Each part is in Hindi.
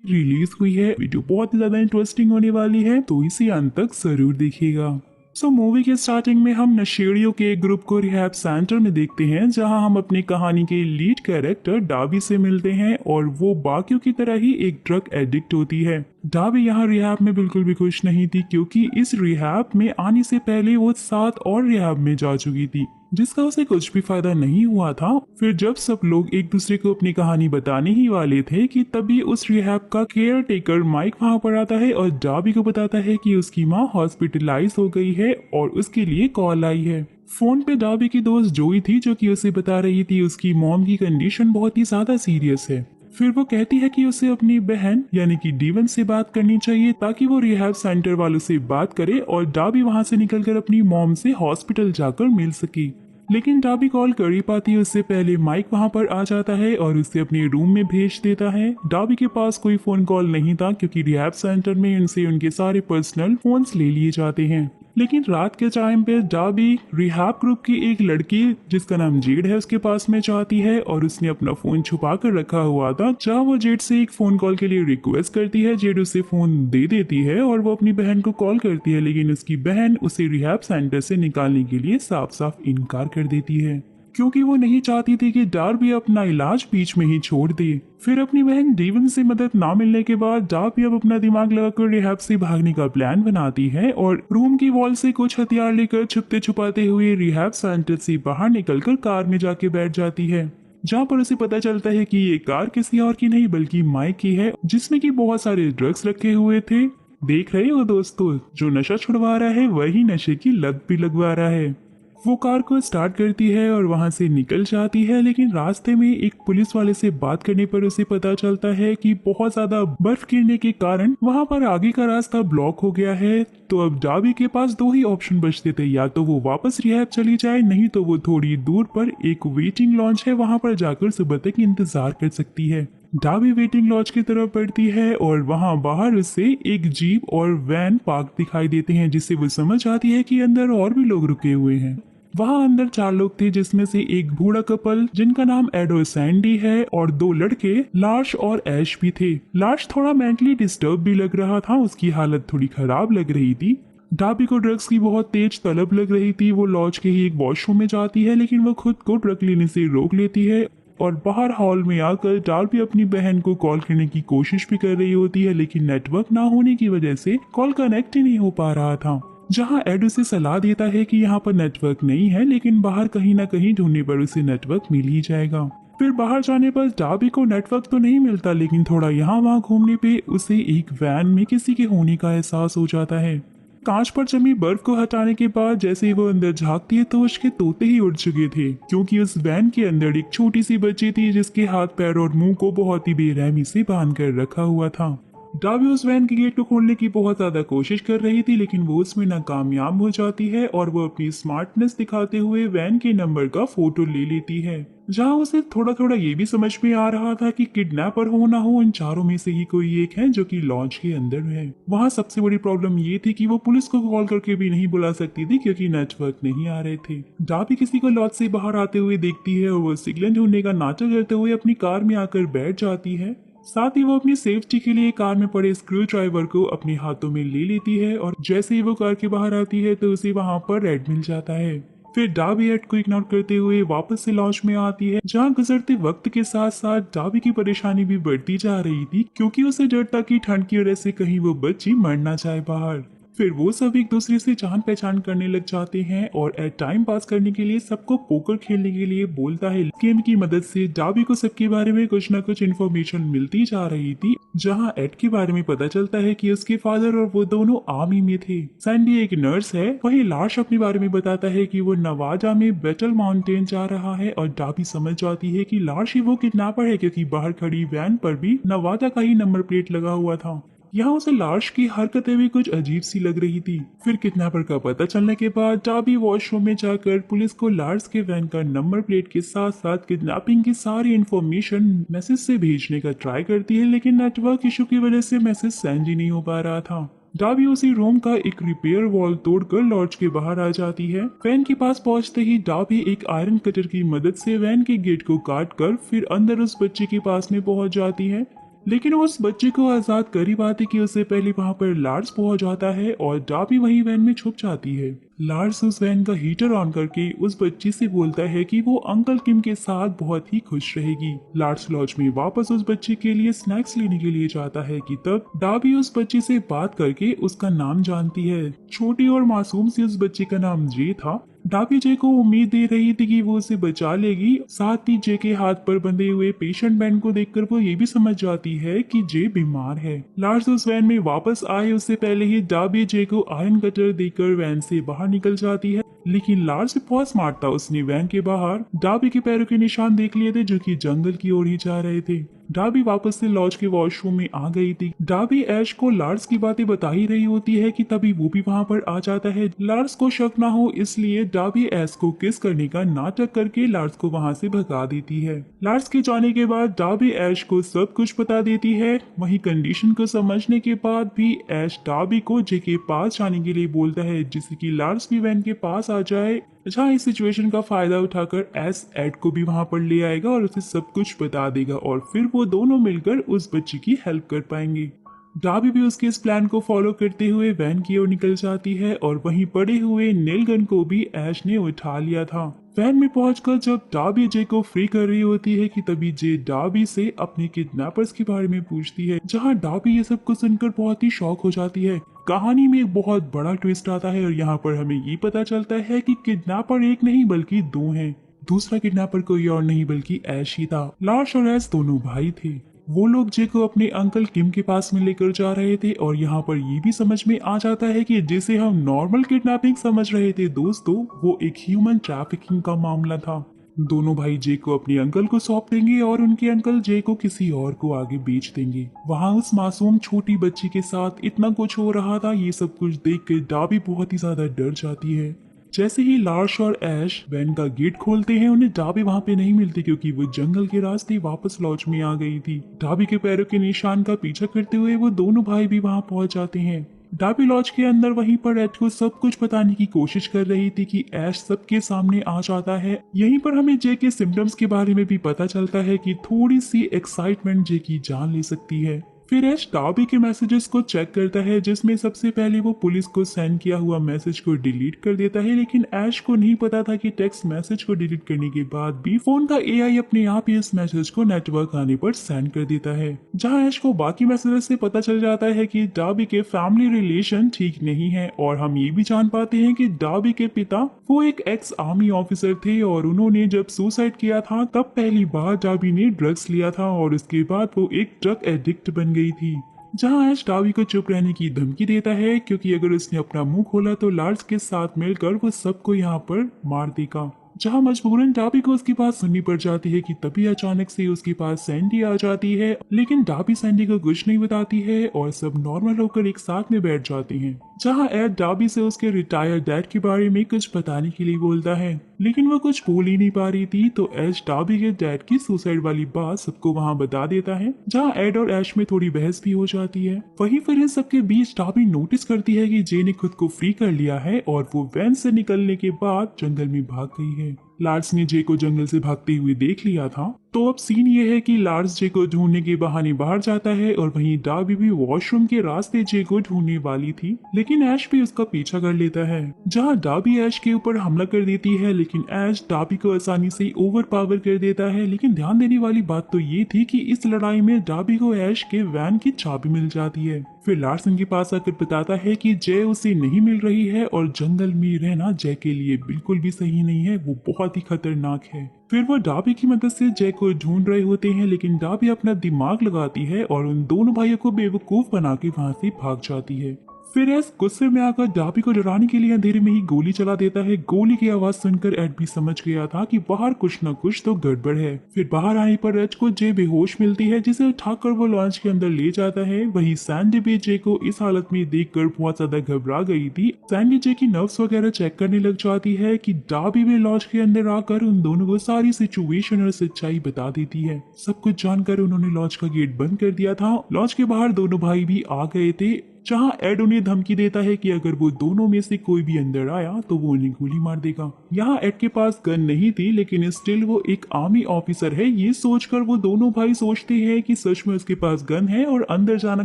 रिलीज हुई है। वीडियो बहुत ही ज्यादा इंटरेस्टिंग होने वाली है, तो इसे अंत तक जरूर देखिएगा। मूवी के स्टार्टिंग में हम नशेड़ियों के एक ग्रुप को रिहैब सेंटर में देखते हैं, जहां हम अपनी कहानी के लीड कैरेक्टर डाबी से मिलते हैं और वो बाकियों की तरह ही एक ड्रग एडिक्ट होती है। डाबी यहाँ रिहैब में बिल्कुल भी खुश नहीं थी, क्योंकि इस रिहैब में आने से पहले वो 7 और रिहैब में जा चुकी थी, जिसका उसे कुछ भी फायदा नहीं हुआ था। फिर जब सब लोग एक दूसरे को अपनी कहानी बताने ही वाले थे कि तभी उस रिहैब का केयर टेकर माइक वहां पर आता है और डाबी को बताता है कि उसकी माँ हॉस्पिटलाइज हो गई है और उसके लिए कॉल आई है। फोन पे डाबी की दोस्त जोई थी, जो कि उसे बता रही थी उसकी मॉम की कंडीशन बहुत ही ज्यादा सीरियस है। फिर वो कहती है कि उसे अपनी बहन यानी कि डीवन से बात करनी चाहिए, ताकि वो रिहैब सेंटर वालों से बात करे और डाबी वहां से निकलकर अपनी मॉम से हॉस्पिटल जाकर मिल सके। लेकिन डाबी कॉल कर ही पाती है उससे पहले माइक वहां पर आ जाता है और उसे अपने रूम में भेज देता है। डाबी के पास कोई फोन कॉल नहीं था, क्योंकि रिहैब सेंटर में उनसे उनके सारे पर्सनल फोन्स ले लिए जाते हैं। लेकिन रात के टाइम पे डाबी रिहैब ग्रुप की एक लड़की जिसका नाम जेड है उसके पास में जाती है और उसने अपना फोन छुपा कर रखा हुआ था। जहाँ वो जेड से एक फोन कॉल के लिए रिक्वेस्ट करती है, जेड उसे फोन दे देती है और वो अपनी बहन को कॉल करती है, लेकिन उसकी बहन उसे रिहैब सेंटर से निकालने के लिए साफ साफ इनकार कर देती है, क्योंकि वो नहीं चाहती थी कि डार्बी अपना इलाज बीच में ही छोड़ दे। फिर अपनी बहन डीवन से मदद ना मिलने के बाद डार्बी अब अपना दिमाग लगाकर रिहैब से भागने का प्लान बनाती है और रूम की वॉल से कुछ हथियार लेकर छुपते छुपाते हुए रिहैब सेंटर से बाहर निकलकर कार में जाके बैठ जाती है, जहाँ पर उसे पता चलता है कि ये कार किसी और की नहीं बल्कि माइक की है, जिसमें कि बहुत सारे ड्रग्स रखे हुए थे। देख रहे हो दोस्तों, जो नशा छुड़वा रहा है वही नशे की लत भी लगवा रहा है। वो कार को स्टार्ट करती है और वहां से निकल जाती है, लेकिन रास्ते में एक पुलिस वाले से बात करने पर उसे पता चलता है कि बहुत ज्यादा बर्फ गिरने के कारण वहां पर आगे का रास्ता ब्लॉक हो गया है। तो अब डाबी के पास दो ही ऑप्शन बचते थे, या तो वो वापस रिहैब चली जाए, नहीं तो वो थोड़ी दूर पर एक वेटिंग लॉन्च है, वहां पर जाकर सुबह तक इंतजार कर सकती है। डाबी वेटिंग लॉन्च की तरफ बढ़ती है और वहां बाहर उसे एक जीप और वैन पार्क दिखाई देते हैं, जिससे वो समझ आती है कि अंदर और भी लोग रुके हुए हैं। वहां अंदर 4 लोग थे, जिसमें से एक बूढ़ा कपल जिनका नाम एडो सैंडी है और 2 लड़के लार्श और ऐश भी थे। लार्श थोड़ा मेंटली डिस्टर्ब भी लग रहा था, उसकी हालत थोड़ी खराब लग रही थी। डाबी को ड्रग्स की बहुत तेज तलब लग रही थी। वो लॉज के ही एक वॉशरूम में जाती है, लेकिन वो खुद को ड्रग लेने से रोक लेती है और बाहर हॉल में आकर डार्बी अपनी बहन को कॉल करने की कोशिश भी कर रही होती है, लेकिन नेटवर्क ना होने की वजह से कॉल कनेक्ट ही नहीं हो पा रहा था। जहां एड उसे सलाह देता है कि यहाँ पर नेटवर्क नहीं है, लेकिन बाहर कहीं ना कहीं ढूंढने पर उसे नेटवर्क मिल ही जाएगा। फिर बाहर जाने पर डाबी को नेटवर्क तो नहीं मिलता, लेकिन थोड़ा यहाँ वहाँ घूमने पे उसे एक वैन में किसी के होने का एहसास हो जाता है। कांच पर जमी बर्फ को हटाने के बाद जैसे ही वो अंदर झांकती है तो उसके तोते ही उड़ चुके थे, क्योंकि उस वैन के अंदर एक छोटी सी बच्ची थी जिसके हाथ पैर और मुंह को बहुत ही बेरहमी से बांध कर रखा हुआ था। डाबी उस वैन के गेट को खोलने की बहुत ज्यादा कोशिश कर रही थी, लेकिन वो उसमें नाकामयाब हो जाती है और वो अपनी स्मार्टनेस दिखाते हुए वैन के नंबर का फोटो ले लेती है, जहां उसे थोड़ा थोड़ा ये भी समझ में आ रहा था कि किडनैपर हो ना हो, इन चारों में से ही कोई एक है जो कि लॉन्च के अंदर है। वहां सबसे बड़ी प्रॉब्लम ये थी कि वो पुलिस को कॉल करके भी नहीं बुला सकती थी, क्योंकि नेटवर्क नहीं आ रहे थे। डाबी किसी को लॉज से बाहर आते हुए देखती है और वो सिग्नल ढूंढने का नाटक करते हुए अपनी कार में आकर बैठ जाती है। साथ ही वो अपनी सेफ्टी के लिए कार में पड़े स्क्रू ड्राइवर को अपने हाथों में ले लेती है और जैसे ही वो कार के बाहर आती है तो उसे वहां पर रेड मिल जाता है। फिर डाबी एड को इग्नोर करते हुए वापस से लॉन्च में आती है, जहां गुजरते वक्त के साथ साथ डाबी की परेशानी भी बढ़ती जा रही थी, क्योंकि उसे डर था कि ठंड की वजह से कहीं वो बच्ची मर ना जाए बाहर। फिर वो सब एक दूसरे से जान पहचान करने लग जाते हैं और एट टाइम पास करने के लिए सबको पोकर खेलने के लिए बोलता है। गेम की मदद से डाबी को सबके बारे में कुछ न कुछ इन्फॉर्मेशन मिलती जा रही थी, जहां एड के बारे में पता चलता है कि उसके फादर और वो दोनों आर्मी में थे। सैंडी एक नर्स है। वहीं लार्श अपने बारे में बताता है कि वो नवादा में बेटल माउंटेन जा रहा है और डाबी समझ जाती है कि लार्श ही वो किडनैपर है, क्योंकि बाहर खड़ी वैन पर भी नवादा का ही नंबर प्लेट लगा हुआ था। यहाँ उसे लार्श की हरकतें भी कुछ अजीब सी लग रही थी। फिर किडनैपर का पता चलने के बाद डाबी वॉशरूम में जाकर पुलिस को लार्स के वैन का नंबर प्लेट के साथ साथ किडनैपिंग की सारी इंफॉर्मेशन मैसेज से भेजने का ट्राई करती है, लेकिन नेटवर्क इशू की वजह से मैसेज सेंड ही नहीं हो पा रहा था। डाबी उसी रूम का एक रिपेयर वॉल तोड़कर लॉज के बाहर आ जाती है। वैन के पास पहुंचते ही डाबी एक आयरन कटर की मदद से वैन के गेट को काट कर फिर अंदर उस बच्चे के पास में पहुंच जाती है। लेकिन उस बच्चे को आजाद कर ही पाती कि उससे पहले वहां पर लार्स पहुंच जाता है और डाबी वही वैन में छुप जाती है। लार्स उस वैन का हीटर ऑन करके उस बच्ची से बोलता है कि वो अंकल किम के साथ बहुत ही खुश रहेगी। लार्स लॉज में वापस उस बच्चे के लिए स्नैक्स लेने के लिए जाता है कि तब डाबी उस बच्ची से बात करके उसका नाम जानती है। छोटी और मासूम सी उस बच्ची का नाम जे था। डाबी जे को उम्मीद दे रही थी कि वो उसे बचा लेगी। साथ ही जे के हाथ पर बंधे हुए पेशेंट बैंड को देखकर वो ये भी समझ जाती है कि जे बीमार है। लार्स उस वैन में वापस आए उससे पहले ही डाबी जे को आयरन कटर देकर वैन से बाहर निकल जाती है। लेकिन लार्स बहुत स्मार्ट था, उसने वैन के बाहर डाबी के पैरों के निशान देख लिए थे जो कि जंगल की ओर ही जा रहे थे। डाबी वापस से लॉज के वॉशरूम में आ गई थी। डाबी ऐश को लार्स की बातें बता ही रही होती है कि तभी वो भी वहां पर आ जाता है। लार्स को शक ना हो इसलिए डाबी ऐश को किस करने का नाटक करके लार्स को वहां से भगा देती है। लार्स के जाने के बाद डाबी ऐश को सब कुछ बता देती है। वही कंडीशन को समझने के बाद भी ऐश डाबी को जे के पास जाने के लिए बोलता है जिससे कि लार्स भी वैन के पास आ जाए, जहाँ इस सिचुएशन का फायदा उठाकर एस एड को भी वहां पर ले आएगा और उसे सब कुछ बता देगा और फिर वो दोनों मिलकर उस बच्ची की हेल्प कर पाएंगे। डाबी भी उसके इस प्लान को फॉलो करते हुए वैन की ओर निकल जाती है और वहीं पड़े हुए नेल गन को भी ऐश ने उठा लिया था। वैन में पहुंचकर जब डाबी जे को फ्री कर रही होती है कि तभी जे डाबी से अपने किडनैपर्स के बारे में पूछती है, जहां डाबी ये सब कुछ सुनकर बहुत ही शॉक हो जाती है। कहानी में एक बहुत बड़ा ट्विस्ट आता है और यहाँ पर हमें ये पता चलता है कि किडनैपर एक नहीं बल्कि दो हैं। दूसरा किडनैपर कोई और नहीं बल्कि ऐश ही था। लार्स और ऐश दोनों भाई थे। वो लोग जे को अपने अंकल किम के पास में लेकर जा रहे थे और यहाँ पर ये भी समझ में आ जाता है कि जिसे हम नॉर्मल किडनैपिंग समझ रहे थे दोस्तों, वो एक ह्यूमन ट्रैफिकिंग का मामला था। दोनों भाई जे को अपने अंकल को सौंप देंगे और उनके अंकल जे को किसी और को आगे बेच देंगे। वहाँ उस मासूम छोटी बच्ची के साथ इतना कुछ हो रहा था, ये सब कुछ देख कर डाबी बहुत ही ज्यादा डर जाती है। जैसे ही लार्स और ऐश वैन का गेट खोलते हैं उन्हें डाबी वहां पे नहीं मिलती क्योंकि वो जंगल के रास्ते वापस लॉज में आ गई थी। डाबी के पैरों के निशान का पीछा करते हुए वो दोनों भाई भी वहां पहुंच जाते हैं। डाबी लॉज के अंदर वहीं पर ऐश को सब कुछ बताने की कोशिश कर रही थी कि ऐश सबके सामने आ जाता है। यहीं पर हमें जे के सिम्टम्स के बारे में भी पता चलता है कि थोड़ी सी एक्साइटमेंट जे की जान ले सकती है। फिर ऐश डाबी के मैसेजेस को चेक करता है जिसमें सबसे पहले वो पुलिस को सेंड किया हुआ मैसेज को डिलीट कर देता है, लेकिन ऐश को नहीं पता था कि टेक्स्ट मैसेज को डिलीट करने के बाद भी फोन का एआई अपने आप ही इस मैसेज को नेटवर्क आने पर सेंड कर देता है। जहां ऐश को बाकी मैसेजेस से पता चल जाता है कि डाबी के फैमिली रिलेशन ठीक नहीं है और हम ये भी जान पाते हैं कि डाबी के पिता वो एक एक्स आर्मी ऑफिसर थे और उन्होंने जब सुसाइड किया था तब पहली बार डाबी ने ड्रग्स लिया था और उसके बाद वो एक ड्रग एडिक्ट बन गई थी। जहां ऐश डाबी को चुप रहने की धमकी देता है क्योंकि अगर उसने अपना मुंह खोला तो लार्स के साथ मिलकर वो सबको यहाँ पर मार देगा। जहां मजबूरन डाबी को उसकी बात सुननी पड़ जाती है कि तभी अचानक से उसके पास सैंडी आ जाती है, लेकिन डाबी सैंडी को कुछ नहीं बताती है और सब नॉर्मल होकर एक साथ में बैठ जाते हैं। जहां एड डाबी से उसके रिटायर्ड डैड के बारे में कुछ बताने के लिए बोलता है, लेकिन वो कुछ बोल ही नहीं पा रही थी तो ऐश डाबी के डैड की सुसाइड वाली बात सबको वहां बता देता है। जहां एड और ऐश में थोड़ी बहस भी हो जाती है। वहीं फिर इन सबके बीच डाबी नोटिस करती है कि जे ने खुद को फ्री कर लिया है और वो वैन से निकलने के बाद जंगल में भाग गई है। लार्स ने जे को जंगल से भागते हुए देख लिया था, तो अब सीन ये है कि लार्स जे को ढूंढने के बहाने बाहर जाता है और वहीं डाबी भी वॉशरूम के रास्ते जे को ढूंढने वाली थी, लेकिन ऐश भी उसका पीछा कर लेता है। जहां डाबी ऐश के ऊपर हमला कर देती है लेकिन ऐश डाबी को आसानी से ओवर पावर कर देता है। लेकिन ध्यान देने वाली बात तो ये थी कि इस लड़ाई में डाबी को ऐश के वैन की चाबी मिल जाती है। फिर लार्स उनके पास आकर बताता है कि जय उसे नहीं मिल रही है और जंगल में रहना जय के लिए बिल्कुल भी सही नहीं है, वो बहुत ही खतरनाक है। फिर वो डाबी की मदद से जय को ढूंढ रहे होते हैं लेकिन डाबी अपना दिमाग लगाती है और उन दोनों भाइयों को बेवकूफ बना के वहां से भाग जाती है। फिर एस गुस्से में आकर डाबी को डराने के लिए अंधेरे में ही गोली चला देता है। गोली की आवाज सुनकर एड भी समझ गया था कि बाहर कुछ न कुछ तो गड़बड़ है। फिर बाहर आने पर एड को जे बेहोश मिलती है जिसे उठाकर वो लॉन्च के अंदर ले जाता है। वहीं सैंडी भी जे को इस हालत में देखकर बहुत ज्यादा घबरा गई थी। सैंडी जे की नर्व्स वगैरह चेक करने लग जाती है कि डाबी भी लॉन्च के अंदर आकर उन दोनों को सारी सिचुएशन और सच्चाई बता देती है। सब कुछ जानकर उन्होंने लॉन्च का गेट बंद कर दिया था। लॉन्च के बाहर दोनों भाई भी आ गए थे। जहां एड उन्हें धमकी देता है कि अगर वो दोनों में से कोई भी अंदर आया तो वो उन्हें गोली मार देगा। यहाँ एड के पास गन नहीं थी, लेकिन स्टिल वो एक आर्मी ऑफिसर है, ये सोचकर वो दोनों भाई सोचते हैं कि सच में उसके पास गन है और अंदर जाना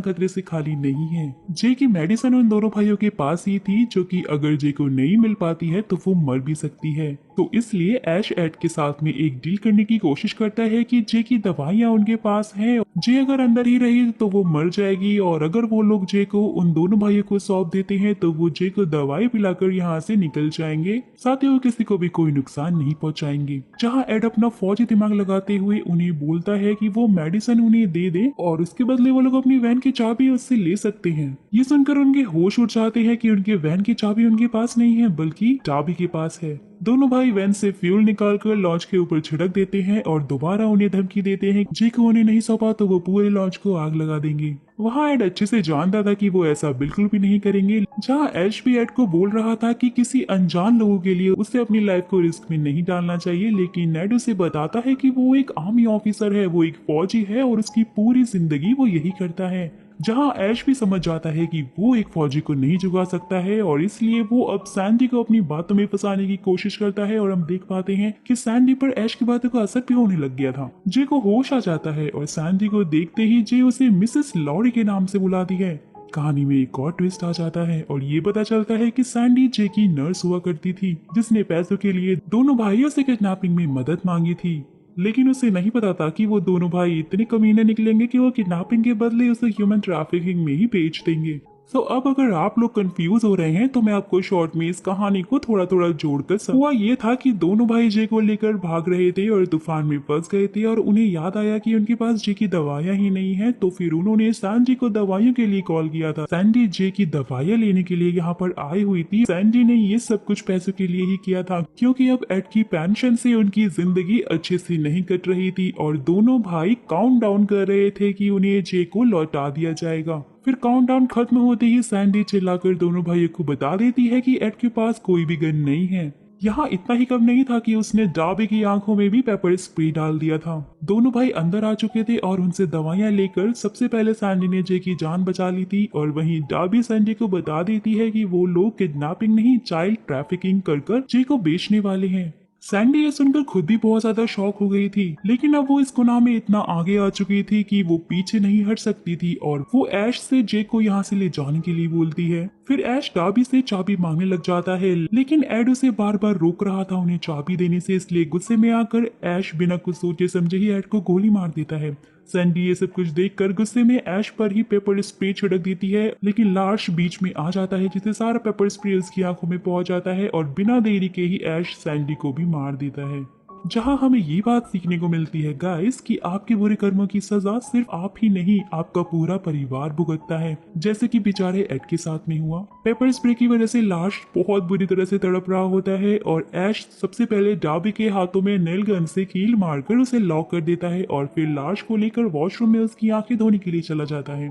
खतरे से खाली नहीं है। जे की मेडिसिन उन दोनों भाइयों के पास ही थी, जो कि अगर जे को नहीं मिल पाती है तो वो मर भी सकती है। तो इसलिए ऐश एड के साथ में एक डील करने की कोशिश करता है कि जे की दवाइयां उनके पास हैं, जे अगर अंदर ही रही तो वो मर जाएगी, और अगर वो लोग जे को उन दोनों भाइयों को सौंप देते हैं तो वो जे को दवाई पिलाकर यहाँ से निकल जाएंगे, साथ ही वो किसी को भी कोई नुकसान नहीं पहुंचाएंगे। जहाँ एड अपना फौजी दिमाग लगाते हुए उन्हें बोलता है कि वो मेडिसिन उन्हें दे दे और उसके बदले वो लोग अपनी वैन की चाबी उससे ले सकते हैं। ये सुनकर उनके होश उड़ जाते हैं कि उनके वैन की चाबी उनके पास नहीं है बल्कि चाबी के पास है। दोनों भाई वैन से फ्यूल निकालकर लॉन्च के ऊपर छिड़क देते हैं और दोबारा उन्हें धमकी देते हैं जे को उन्हें नहीं सौंपा तो वो पूरे लॉन्च को आग लगा देंगे। वहाँ एड अच्छे से जानता था कि वो ऐसा बिल्कुल भी नहीं करेंगे। जहाँ ऐश भी एड को बोल रहा था कि किसी अनजान लोगों के लिए उसे अपनी लाइफ को रिस्क में नहीं डालना चाहिए, लेकिन एड उसे बताता है कि वो एक आर्मी ऑफिसर है, वो एक फौजी है और उसकी पूरी जिंदगी वो यही करता है। जहां ऐश भी समझ जाता है कि वो एक फौजी को नहीं झुका सकता है और इसलिए वो अब सैंडी को अपनी बातों में फंसाने की कोशिश करता है, और हम देख पाते हैं कि सैंडी पर ऐश की बातों का असर भी होने लग गया था। जे को होश आ जाता है और सैंडी को देखते ही जे उसे मिसेस लॉरी के नाम से बुलाती है। कहानी में एक और ट्विस्ट आ जाता है और ये पता चलता है कि सैंडी जे की नर्स हुआ करती थी, जिसने पैसों के लिए दोनों भाइयों से किडनैपिंग में मदद मांगी थी। लेकिन उसे नहीं पता था कि वो दोनों भाई इतने कमीने निकलेंगे कि वो किडनैपिंग के बदले उसे ह्यूमन ट्रैफिकिंग में ही बेच देंगे। तो अब अगर आप लोग कंफ्यूज हो रहे हैं तो मैं आपको शॉर्ट में इस कहानी को थोड़ा थोड़ा जोड़कर हुआ ये था कि दोनों भाई जे को लेकर भाग रहे थे और तूफान में फंस गए थे, और उन्हें याद आया कि उनके पास जे की दवाइयां ही नहीं है, तो फिर उन्होंने सैंडी को दवाइयों के लिए कॉल किया था। सैंडी जे की दवाइयां लेने के लिए यहाँ पर आई हुई थी। सैंडी ने ये सब कुछ पैसों के लिए ही किया था, क्योंकि अब एड की पेंशन से उनकी जिंदगी अच्छे से नहीं कट रही थी और दोनों भाई काउंट डाउन कर रहे थे कि उन्हें जे को लौटा दिया जाएगा। फिर काउंटडाउन खत्म होते ही सैंडी चिल्लाकर दोनों भाइयों को बता देती है कि एड के पास कोई भी गन नहीं है। यहाँ इतना ही कम नहीं था कि उसने डाबी की आंखों में भी पेपर स्प्रे डाल दिया था। दोनों भाई अंदर आ चुके थे और उनसे दवाइयां लेकर सबसे पहले सैंडी ने जे की जान बचा ली थी, और वहीं डाबी सैंडी को बता देती है कि वो लोग किडनैपिंग नहीं चाइल्ड ट्रैफिकिंग कर जे को बेचने वाले हैं। सैंडी ये सुनकर खुद भी बहुत ज्यादा शॉक हो गई थी, लेकिन अब वो इस गुनाह में इतना आगे आ चुकी थी कि वो पीछे नहीं हट सकती थी और वो ऐश से जे को यहाँ से ले जाने के लिए बोलती है। फिर ऐश डाबी से चाबी मांगने लग जाता है, लेकिन एड उसे बार बार रोक रहा था उन्हें चाबी देने से, इसलिए गुस्से में आकर ऐश बिना कुछ सोचे समझे ही एड को गोली मार देता है। सैंडी ये सब कुछ देखकर गुस्से में ऐश पर ही पेपर स्प्रे छिड़क देती है, लेकिन लार्श बीच में आ जाता है जिससे सारा पेपर स्प्रे उसकी आंखों में पहुंच जाता है और बिना देरी के ही ऐश सैंडी को भी मार देता है। जहां हमें ये बात सीखने को मिलती है गाइस कि आपके बुरे कर्मों की सजा सिर्फ आप ही नहीं आपका पूरा परिवार भुगतता है, जैसे कि बेचारे एड के साथ में हुआ। पेपर स्प्रे की वजह से लाश बहुत बुरी तरह से तड़प रहा होता है और ऐश सबसे पहले डाबी के हाथों में नेल गन से कील मारकर उसे लॉक कर देता है और फिर लाश को लेकर वॉशरूम में उसकी आंखें धोने के लिए चला जाता है।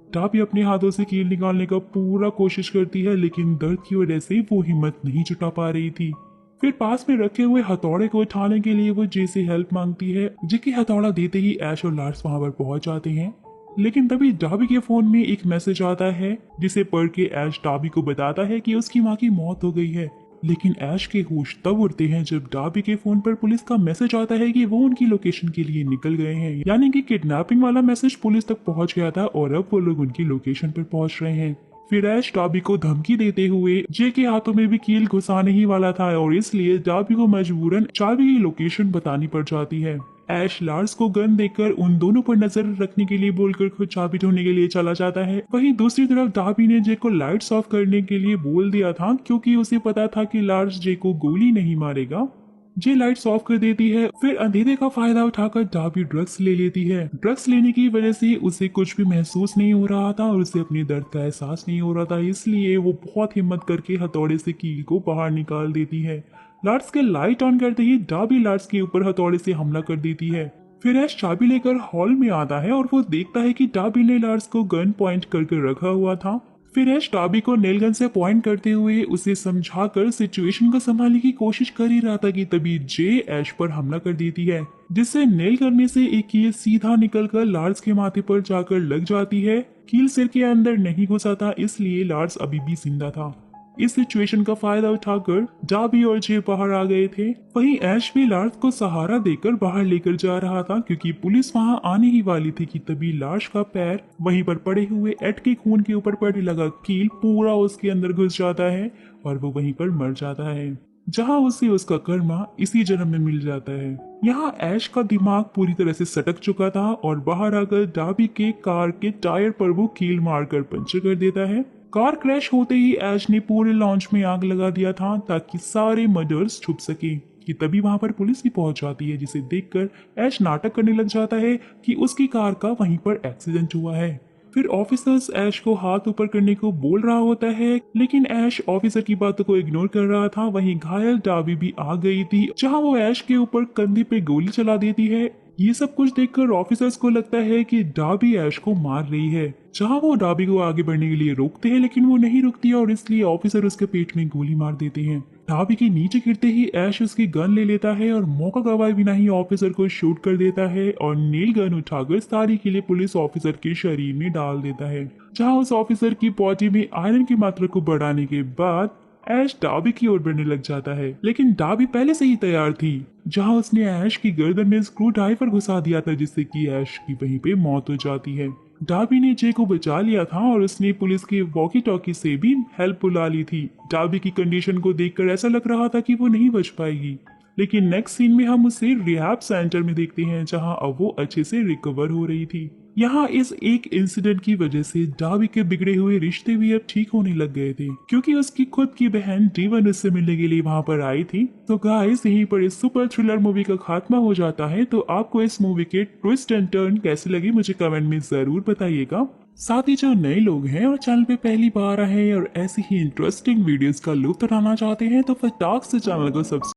डाबी अपने हाथों से कील निकालने का पूरा कोशिश करती है, लेकिन दर्द की वजह से वो हिम्मत नहीं जुटा पा रही थी। फिर पास में रखे हुए हथौड़े को उठाने के लिए वो जे से हेल्प मांगती है, जे की हथौड़ा देते ही ऐश और लार्स वहां पर पहुंच जाते हैं। लेकिन तभी डाबी के फोन में एक मैसेज आता है जिसे पढ़ के ऐश डाबी को बताता है कि उसकी माँ की मौत हो गई है। लेकिन ऐश के होश तब उड़ते हैं जब डाबी के फोन पर पुलिस का मैसेज आता है कि वो उनकी लोकेशन के लिए निकल गए हैं, यानी कि किडनैपिंग वाला मैसेज पुलिस तक पहुंच गया था और अब वो लोग उनकी लोकेशन पर पहुंच रहे हैं। फिर ऐश डाबी को धमकी देते हुए जे के हाथों में भी कील घुसाने ही वाला था और इसलिए डाबी को मजबूरन चाबी की लोकेशन बतानी पड़ जाती है। ऐश लार्स को गन देकर उन दोनों पर नजर रखने के लिए बोलकर खुद चाबी ढूंढने के लिए चला जाता है। वहीं दूसरी तरफ डाबी ने जे को लाइट्स ऑफ करने के लिए बोल दिया था, क्योंकि उसे पता था कि लार्स जे को गोली नहीं मारेगा। जे लाइट्स ऑफ कर देती है। फिर अंधेरे का फायदा उठाकर डाबी ड्रग्स ले लेती है। ड्रग्स लेने की वजह से उसे कुछ भी महसूस नहीं हो रहा था और उसे अपने दर्द का एहसास नहीं हो रहा था, इसलिए वो बहुत हिम्मत करके हथौड़े से कील को बाहर निकाल देती है। लार्स के लाइट ऑन करते ही डाबी लार्स के ऊपर हथौड़े से हमला कर देती है। फिर ऐश चाबी लेकर हॉल में आता है और वो देखता है कि डाबी ने लार्स को गन पॉइंट करके रखा हुआ था। फिर ऐश डाबी को नेल गन से पॉइंट करते हुए उसे समझाकर सिचुएशन को संभालने की कोशिश कर ही रहा था कि तभी जे ऐश पर हमला कर देती है, जिससे नेल गन में से एक कील सीधा निकलकर लार्स के माथे पर जाकर लग जाती है। कील सिर के अंदर नहीं घुसा था, इसलिए लार्स अभी भी जिंदा था। इस सिचुएशन का फायदा उठाकर डाबी और जे बाहर आ गए थे। वहीं ऐश भी लार्स को सहारा देकर बाहर लेकर जा रहा था क्योंकि पुलिस वहां आने ही वाली थी कि तभी लाश का पैर वहीं पर पड़े हुए एड के खून के ऊपर पड़ने लगा कील पूरा उसके अंदर घुस जाता है और वो वहीं पर मर जाता है, जहां उसे उसका कर्मा इसी जन्म में मिल जाता है। यहाँ ऐश का दिमाग पूरी तरह से सटक चुका था और बाहर आकर डाबी के कार के टायर पर वो कील मारकर पंचर कर देता है। कार क्रैश होते ही ऐश ने पूरे लॉन्च में आग लगा दिया था ताकि सारे मर्डर्स छुप सके कि तभी वहां पर पुलिस भी पहुंच जाती है, जिसे देखकर ऐश नाटक करने लग जाता है कि उसकी कार का वहीं पर एक्सीडेंट हुआ है। फिर ऑफिसर्स ऐश को हाथ ऊपर करने को बोल रहा होता है, लेकिन ऐश ऑफिसर की बातों को इग्नोर कर रहा था। वहीं घायल डाबी भी आ गई थी, जहां वो ऐश के ऊपर कंधे पे गोली चला देती है। ये सब कुछ देखकर ऑफिसर्स को लगता है कि डाबी ऐश को मार रही है, जहां वो डाबी को आगे बढ़ने के लिए रोकते हैं, लेकिन वो नहीं रुकती और इसलिए ऑफिसर उसके पेट में गोली मार देते हैं। डाबी के नीचे गिरते ही ऐश उसकी गन ले लेता है और मौका गवाए बिना ही ऑफिसर को शूट कर देता है और नील गन उठाकर सारी के लिए पुलिस ऑफिसर के शरीर में डाल देता है, जहां उस ऑफिसर की बॉडी में आयरन की मात्रा को बढ़ाने के बाद ऐश डाबी की ओर बढ़ने लग जाता है। लेकिन डाबी पहले से ही तैयार थी, जहां उसने ऐश की गर्दन में स्क्रू ड्राइवर घुसा दिया था, जिससे कि ऐश की वहीं पे मौत हो जाती है। डाबी ने जे को बचा लिया था और उसने पुलिस के वॉकी टॉकी से भी हेल्प बुला ली थी। डाबी की कंडीशन को देखकर ऐसा लग रहा था कि वो नहीं बच पाएगी, लेकिन नेक्स्ट सीन में हम उसे रिहैब सेंटर में देखते हैं, जहां अब वो अच्छे से रिकवर हो रही थी। यहाँ इस एक इंसिडेंट की वजह से डाबी के बिगड़े हुए रिश्ते भी अब ठीक होने लग गए थे, क्योंकि उसकी खुद की बहन डीवन उससे मिलने के लिए वहां पर आई थी। तो गाइस, यहीं पर इस सुपर थ्रिलर मूवी का खात्मा हो जाता है। तो आपको इस मूवी के ट्विस्ट एंड टर्न कैसे लगे मुझे कमेंट में जरूर बताइएगा। साथ ही जो नए लोग हैं और चैनल पे पहली बार आए हैं और ऐसी ही इंटरेस्टिंग वीडियोस का लुत्फ उठाना चाहते हैं तो फटाक से चैनल को सब्सक्राइब